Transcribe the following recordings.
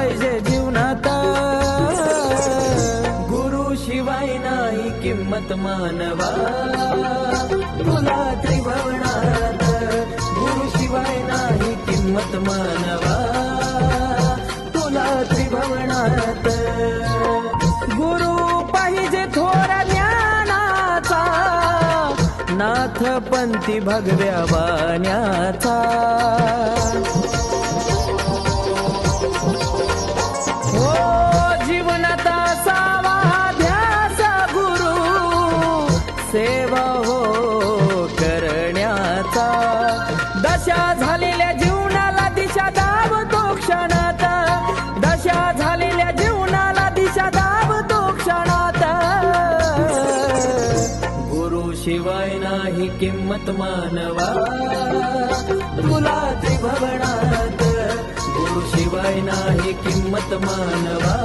पाहिजे जीवनात, गुरु शिवाय नाही किंमत मानवा, तुला त्रिभुवनात गुरु शिवाय नाही किंमत मानवा, तुला त्रिभुवनात. गुरु पाहिजे थोरा ज्ञानाचा, नाथ पंथी भगव्या वाण्याचा. हो जीवनात असावा ध्यास गुरु, सेवा हो करण्याचा. दशा झालेल्या जीवनाला दिशा दावतो क्षणात, दशा झालेल्या जीवनाला दिशा दावतो क्षणात. गुरु शिवाय नाही किंमत मानवा, तुला त्रिभुवनात गुरु शिवाय नाही किंमत मानवा,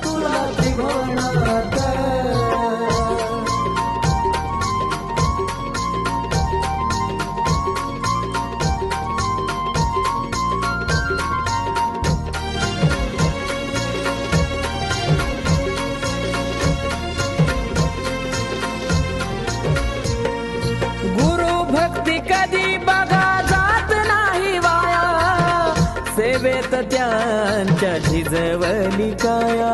तुला त्रिभुवनात. भक्ती कधी बघा जात नाही वाया, सेवेत त्यांच्या झिजवली काया.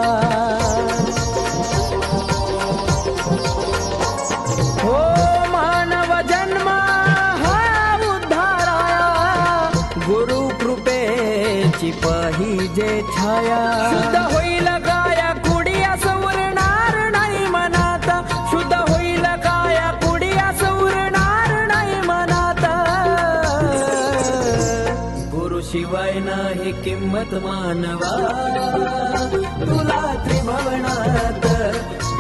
हो मानव जन्म हा उद्धाराया, गुरु कृपेची पाहिजे छाया. शुद्ध होईल काया कुडी असं उरणार नाही मनात, शुद्ध होईल काया कुडी असं शिवाय नाही किंमत मानवा, तुला त्रिभुवनात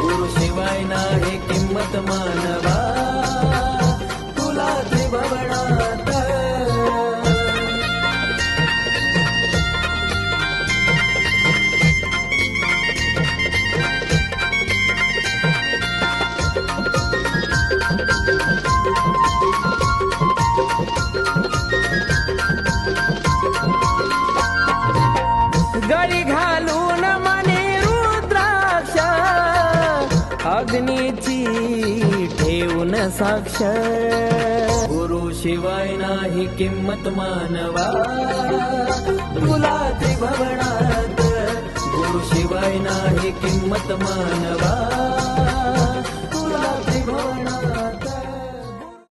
गुरु शिवाय नाही किंमत मानवा, तुला त्रिभुवनात. गळी घालून मने रुद्राक्ष, अग्नीची ठेवून साक्ष. गुरु शिवाय नाही किंमत मानवा, तुला त्रिभुवनात गुरु शिवाय नाही किंमत मानवा,